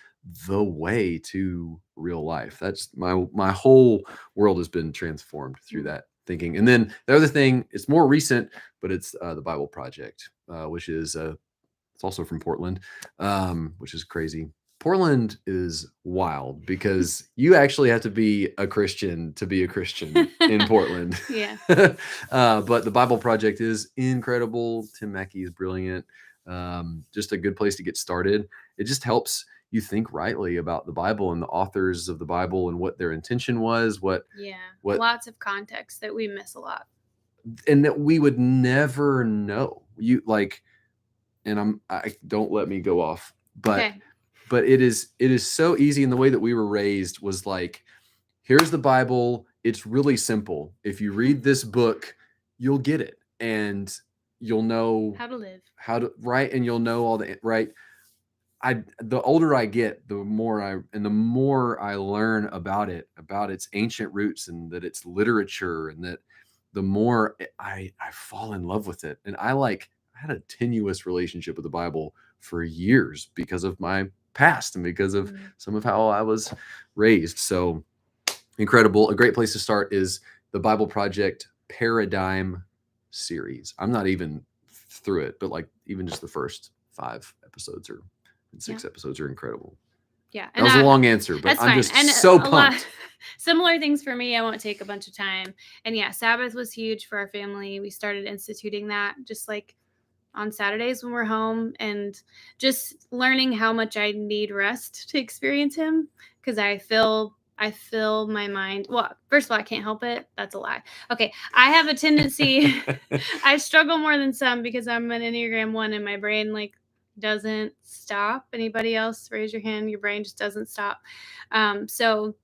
the way to real life. That's my whole world has been transformed through that thinking. And then the other thing, it's more recent, but it's the Bible Project, which is it's also from Portland, which is crazy. Portland is wild because you actually have to be a Christian to be a Christian in Portland. Yeah. But the Bible Project is incredible. Tim Mackey is brilliant. Just a good place to get started. It just helps you think rightly about the Bible and the authors of the Bible and what their intention was. What lots of context that we miss a lot, and that we would never know. And I don't let me go off, but. Okay. But it is so easy, in the way that we were raised was like, here's the Bible. It's really simple. If you read this book, you'll get it, and you'll know how to live, right, and you'll know all the right. The older I get, the more I learn about its ancient roots, and that it's literature, and that the more I fall in love with it. And I had a tenuous relationship with the Bible for years because of my past and because of some of how I was raised. So incredible. A great place to start is the Bible Project Paradigm series. I'm not even through it, but like even just the first 5 episodes or 6 episodes are incredible. Yeah. That was a long answer, but I'm just so pumped. Similar things for me. I won't take a bunch of time. And yeah, Sabbath was huge for our family. We started instituting that just like on Saturdays when we're home, and just learning how much I need rest to experience him, because I fill my mind. Well, first of all, I can't help it. That's a lie. Okay. I have a tendency, I struggle more than some because I'm an Enneagram 1 and my brain like doesn't stop. Anybody else? Raise your hand. Your brain just doesn't stop. So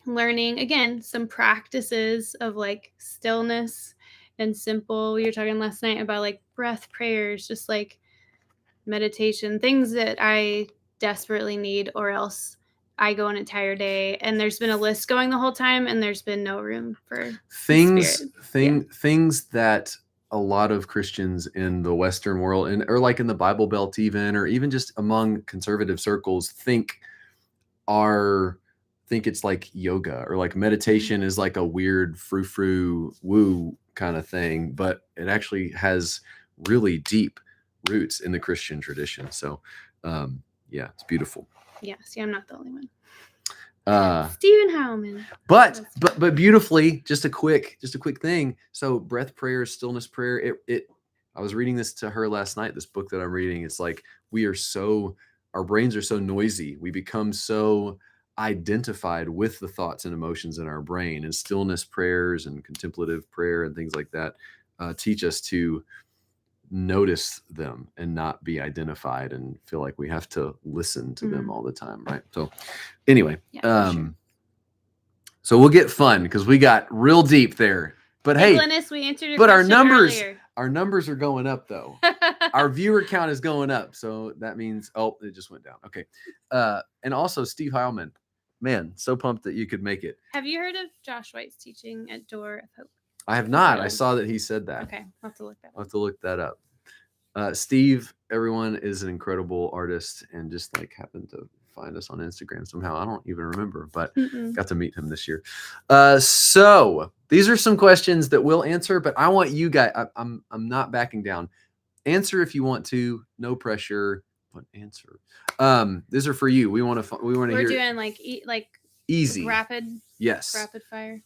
learning again some practices of like stillness and simple. We were talking last night about like breath prayers, just like meditation, things that I desperately need, or else I go an entire day and there's been a list going the whole time and there's been no room for things that a lot of Christians in the Western world or like in the Bible Belt even, or even just among conservative circles think it's like yoga or like meditation is like a weird frou-frou woo kind of thing, but it actually has really deep roots in the Christian tradition. So yeah, it's beautiful. Yeah, see, I'm not the only one. Stephen Howman. But beautifully, just a quick thing. So breath prayer, stillness prayer, I was reading this to her last night, this book that I'm reading. It's like our brains are so noisy. We become so identified with the thoughts and emotions in our brain, and stillness prayers and contemplative prayer and things like that teach us to notice them and not be identified and feel like we have to listen to them all the time, right? So anyway, sure. So we'll get fun because we got real deep there. But hey, Glennis, we answered your but question earlier. Our numbers are going up though. Our viewer count is going up, so that means it just went down. Okay, and also Steve Heilman, man, so pumped that you could make it. Have you heard of Josh White's teaching at Door of Hope? I have not. I saw that he said that. Okay, I'll have to look that up. I'll have to look that up. Steve, everyone, is an incredible artist and just like happened to find us on Instagram somehow. I don't even remember, but got to meet him this year. So these are some questions that we'll answer, but I want you guys, I'm not backing down. Answer if you want to, no pressure, but answer. These are for you. We want to hear. We're doing like easy, rapid. Yes. Rapid fire.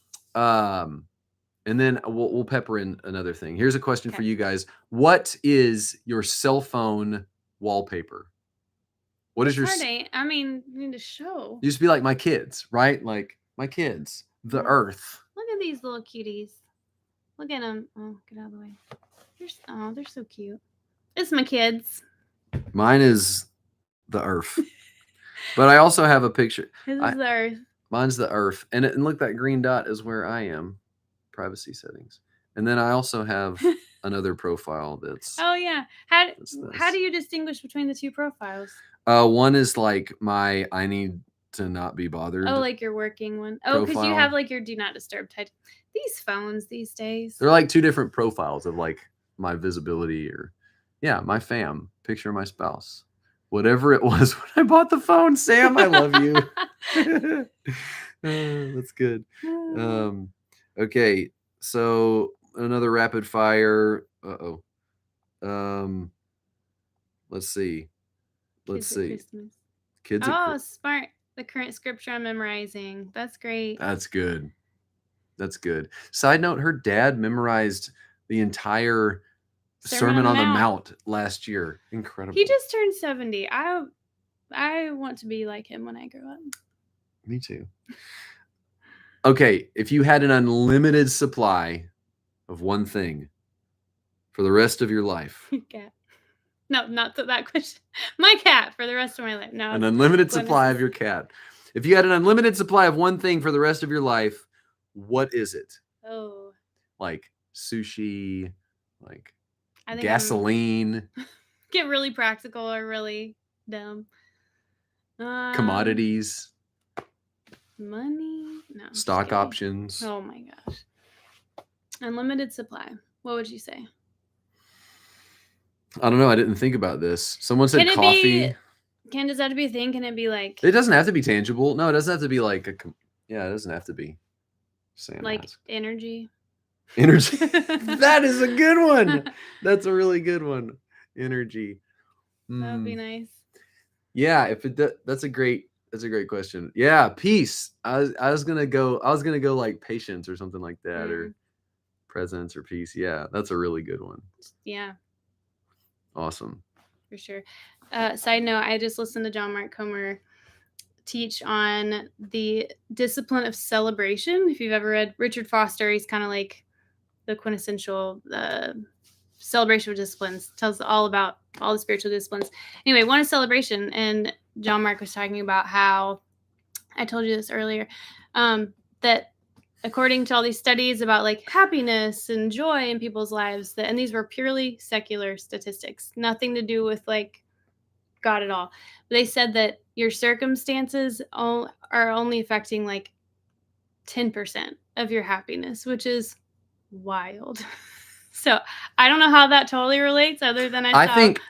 And then we'll pepper in another thing. Here's a question for you guys. What is your cell phone wallpaper? What is your... I mean, you need to show. You used to be like my kids, right? Like my kids, the earth. Look at these little cuties. Look at them. Oh, get out of the way. They're so cute. It's my kids. Mine is the earth. But I also have a picture. This is the earth. Mine's the earth. And look, that green dot is where I am. Privacy settings. And then I also have another profile that's... Oh, yeah. How do you distinguish between the two profiles? One is like my I need to not be bothered. Oh, like your working one. Oh, because you have like your do not disturb type. These phones these days. They're like 2 different profiles of like my visibility or my fam, picture of my spouse. Whatever it was when I bought the phone, Sam, I love you. That's good. Okay, so another rapid fire. Let's see. Kids. Smart. The current scripture I'm memorizing. That's great. That's good. Side note, her dad memorized the entire Sermon on the Mount last year. Incredible. He just turned 70. I want to be like him when I grow up. Me too. Okay, if you had an unlimited supply of one thing for the rest of your life. Cat. No, not that question. My cat for the rest of my life. No. An unlimited supply of your cat. If you had an unlimited supply of one thing for the rest of your life, what is it? Oh. Like sushi, like gasoline. Get really practical or really dumb. Commodities. Money. No. Stock options. Oh my gosh. Unlimited supply. What would you say? I don't know. I didn't think about this. Someone said coffee. does that have to be a thing? Can it be like It doesn't have to be tangible. No, it doesn't have to be like yeah, it doesn't have to be. Sam like asked. energy? Energy. That is a good one. That's a really good one. Energy. That would be nice. Yeah, if it that's a great question. Yeah, peace. I was gonna go like patience or something like that, or presence or peace. Yeah, that's a really good one. Yeah. Awesome. For sure. Side note, I just listened to John Mark Comer teach on the discipline of celebration. If you've ever read Richard Foster, he's kind of like the quintessential celebration of disciplines, tells all about all the spiritual disciplines. Anyway, one is celebration. And John Mark was talking about how, I told you this earlier, that according to all these studies about like happiness and joy in people's lives, and these were purely secular statistics, nothing to do with like God at all. They said that your circumstances are only affecting like 10% of your happiness, which is wild. So I don't know how that totally relates, other than I think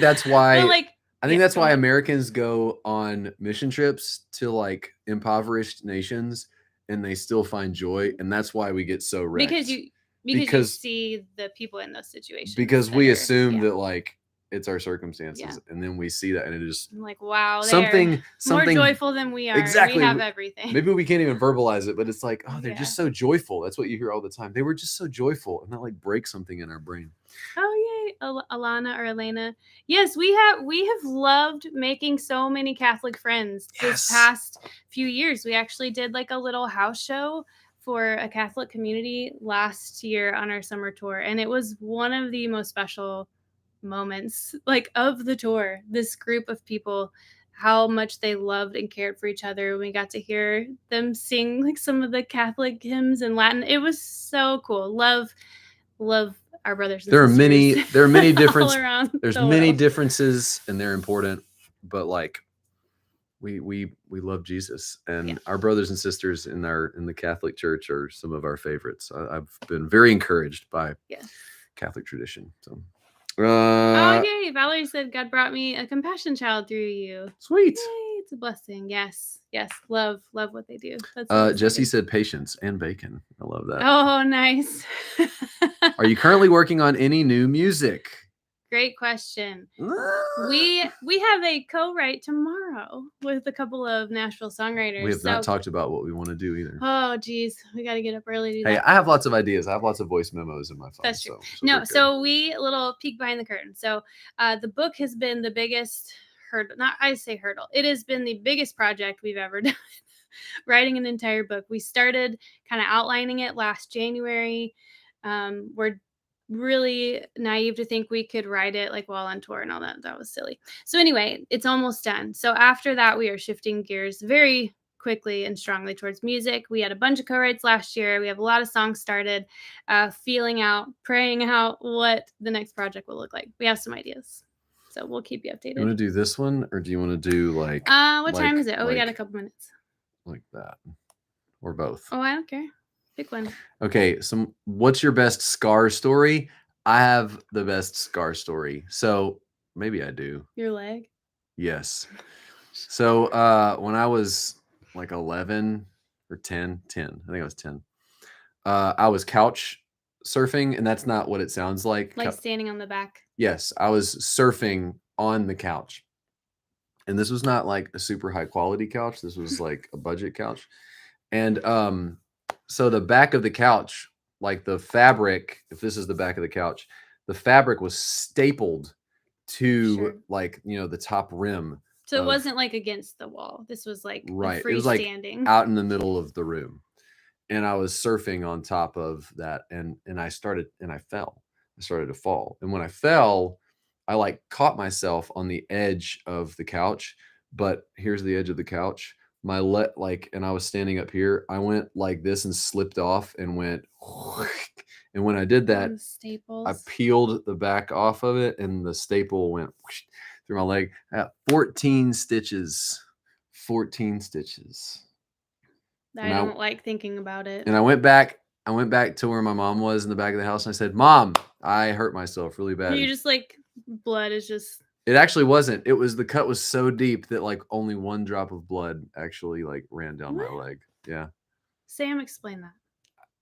that's why like, I think that's why Americans go on mission trips to like impoverished nations and they still find joy, and that's why we get so wrecked. Because you see the people in those situations. Because we assume that like it's our circumstances, and then we see that, and it is like, wow, something more joyful than we are. Exactly, we have everything. Maybe we can't even verbalize it, but it's like, oh, they're just so joyful. That's what you hear all the time. They were just so joyful, and that like breaks something in our brain. Oh yay, Alana or Elena. Yes, we have loved making so many Catholic friends this past few years. We actually did like a little house show for a Catholic community last year on our summer tour, and it was one of the most special moments like of the tour. This group of people, how much they loved and cared for each other. We got to hear them sing like some of the Catholic hymns in Latin. It was so cool. Love our brothers and sisters. There are many different there's many differences, and they're important, but like we love Jesus, and our brothers and sisters in the Catholic Church are some of our favorites. I've been very encouraged by Catholic tradition. So oh yay! Valerie said God brought me a compassion child through you. Sweet. Yay, it's a blessing. Yes. Love what they do. That's Jesse said patience and bacon. I love that. Oh, nice. Are you currently working on any new music? Great question. We have a co-write tomorrow with a couple of Nashville songwriters. We have not talked about what we want to do either. Oh, geez. We got to get up early to do that. I have lots of ideas. I have lots of voice memos in my phone. That's true. So we, a little peek behind the curtain. So the book has been the biggest hurdle. It has been the biggest project we've ever done. Writing an entire book. We started kind of outlining it last January. We're really naive to think we could write it like while on tour and all that. That was silly. So anyway, it's almost done. So after that, we are shifting gears very quickly and strongly towards music. We had a bunch of co-writes last year. We have a lot of songs started, feeling out, praying out what the next project will look like. We have some ideas. So we'll keep you updated. You want to do this one, or do you want to do like what time is it? Oh, we got a couple minutes. Like that. Or both. Oh, I don't care. Pick one. Okay, so what's your best scar story? I have the best scar story. So maybe I do. Your leg? Yes. So when I was like 11 or 10, I think I was 10. I was couch surfing, and that's not what it sounds like. Like standing on the back. Yes, I was surfing on the couch. And this was not like a super high quality couch. This was like a budget couch. And so the back of the couch, like the fabric, if this is the back of the couch, the fabric was stapled to like, the top rim. So it wasn't like against the wall. This was like right. It was like out in the middle of the room. And I was surfing on top of that, and I fell. I started to fall. And when I fell, I like caught myself on the edge of the couch, but here's the edge of the couch. And I was standing up here. I went like this and slipped off and went. And when I did that, I peeled the back off of it, and the staple went through my leg. 14 stitches. 14 stitches. I don't like thinking about it. And I went back to where my mom was in the back of the house, and I said, "Mom, I hurt myself really bad." You just like blood is just It actually wasn't. It was the cut was so deep that like only one drop of blood actually like ran down my What? leg. Yeah. Sam, explain that.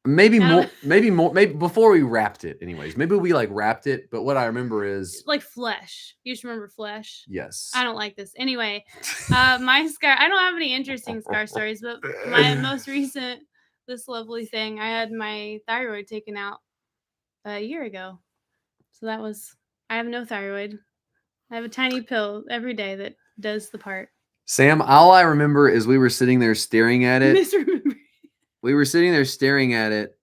Maybe I don't more, maybe more, maybe before we wrapped it anyways. Maybe we like wrapped it, but what I remember is like flesh. You just remember flesh. yes. I don't like this. Anyway, my scar. I don't have any interesting scar stories, but my most recent, this lovely thing, I had my thyroid taken out a year ago. So that was. I have no thyroid. I have a tiny pill every day that does the part. Sam, all I remember is we were sitting there staring at it. Misremembering. We were sitting there staring at it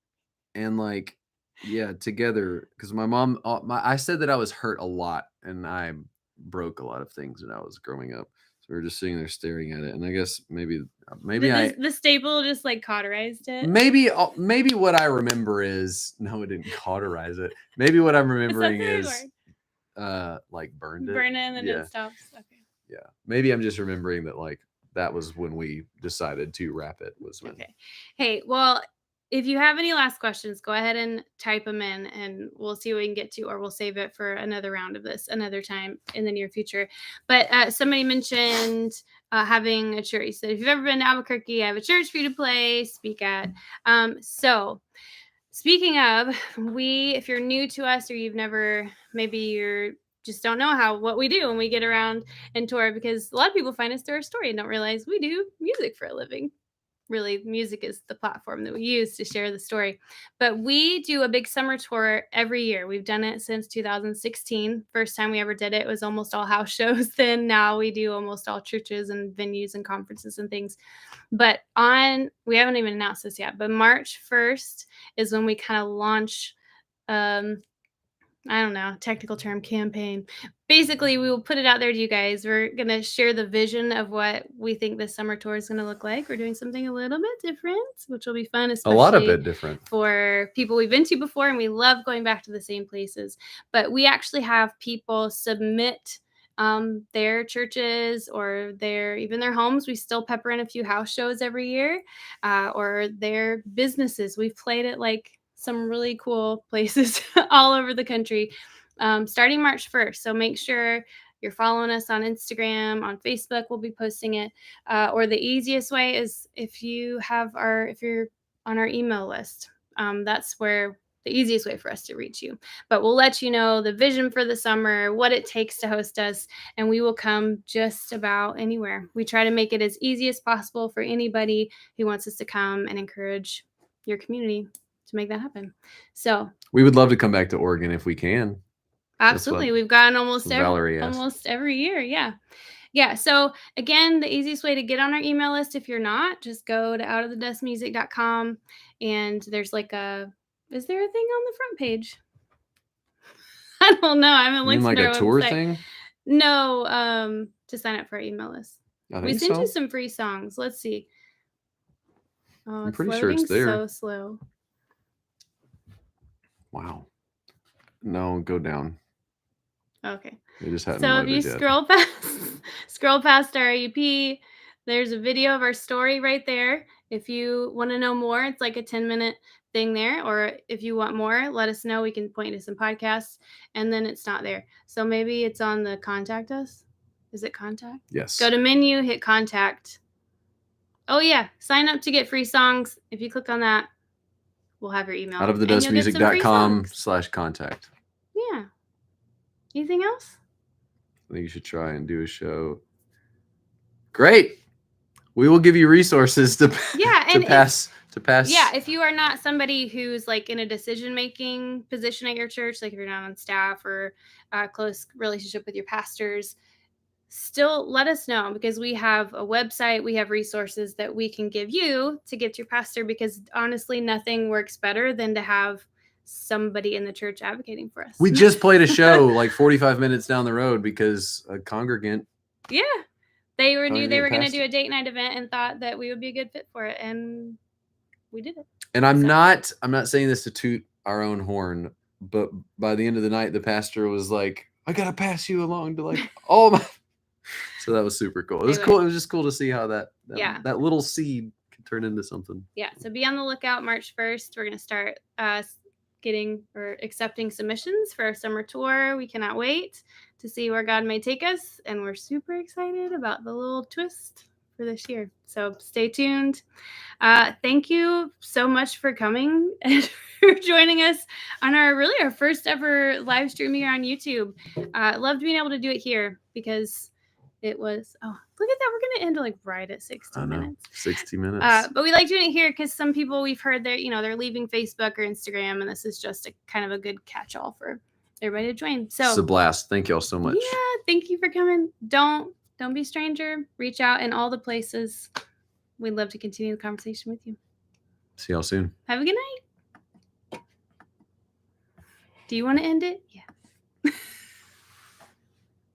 and like yeah, together because my mom I said that I was hurt a lot and I broke a lot of things when I was growing up. So we were just sitting there staring at it and I guess maybe The staple just like cauterized it. maybe what I remember is no, it didn't cauterize it. Maybe what I'm remembering is like burned it. Burn it and then Yeah. it stops. Okay. Yeah. Maybe I'm just remembering that like that was when we decided to wrap it was when. Okay. Hey, well, if you have any last questions, go ahead and type them in and we'll see what we can get to, or we'll save it for another round of this another time in the near future. But somebody mentioned having a church. So if you've ever been to Albuquerque, I have a church for you to play, speak at. So speaking of, if you're new to us or you've never, maybe you're just don't know what we do when we get around and tour, because a lot of people find us through our story and don't realize we do music for a living. Really, music is the platform that we use to share the story. But we do a big summer tour every year. We've done it since 2016. First time we ever did it was almost all house shows. Then now we do almost all churches and venues and conferences and things. But we haven't even announced this yet, but March 1st is when we kind of launch I don't know, technical term, campaign. Basically, we will put it out there to you guys. We're going to share the vision of what we think this summer tour is going to look like. We're doing something a little bit different, which will be fun, especially A lot of bit different for people we've been to before, and we love going back to the same places. But we actually have people submit their churches or even their homes. We still pepper in a few house shows every year, or their businesses. We've played at like some really cool places all over the country, starting March 1st. So make sure you're following us on Instagram, on Facebook. We'll be posting it. Or the easiest way is if you're on our email list. That's where the easiest way for us to reach you. But we'll let you know the vision for the summer, what it takes to host us, and we will come just about anywhere. We try to make it as easy as possible for anybody who wants us to come and encourage your community to make that happen. So we would love to come back to Oregon if we can. Absolutely. We've gone almost every year. Yeah. So again, the easiest way to get on our email list, if you're not, just go to outofthedustmusic.com and there's is there a thing on the front page? I don't know. I haven't looked at our a tour website. Thing? No, to sign up for our email list. We sent you some free songs. Let's see. Oh, I'm pretty sure it's there. So slow. Wow. No, go down. Okay. So if you scroll past our EP, there's a video of our story right there. If you want to know more, it's like a 10-minute thing there. Or if you want more, let us know. We can point to some podcasts, and then it's not there. So maybe it's on the contact us. Is it contact? Yes. Go to menu, hit contact. Oh yeah, sign up to get free songs. If you click on that, we'll have your email. outofthedustmusic.com/contact. Yeah. Anything else? I think you should try and do a show. Great. We will give you resources to pass. Yeah, if you are not somebody who's like in a decision-making position at your church, like if you're not on staff or a close relationship with your pastors, still let us know, because we have a website, we have resources that we can give you to get to your pastor, because honestly, nothing works better than to have somebody in the church advocating for us. We just played a show like 45 minutes down the road because a congregant. Yeah. They knew they were going to do a date night event and thought that we would be a good fit for it, and we did it. And I'm not saying this to toot our own horn, but by the end of the night, the pastor was like, I got to pass you along to like all my. So that was super cool. It was cool. It was just cool to see how that little seed can turn into something. Yeah. So be on the lookout. March 1st, we're going to start accepting submissions for our summer tour. We cannot wait to see where God may take us. And we're super excited about the little twist for this year. So stay tuned. Thank you so much for coming and for joining us on our first ever live stream here on YouTube. Loved being able to do it here because it was, oh, look at that. We're going to end like right at 60 minutes. 60 minutes. But we like doing it here because some people we've heard they're leaving Facebook or Instagram, and this is just a kind of a good catch-all for everybody to join. So it's a blast. Thank y'all so much. Yeah, thank you for coming. Don't be a stranger. Reach out in all the places. We'd love to continue the conversation with you. See y'all soon. Have a good night. Do you want to end it? Yeah.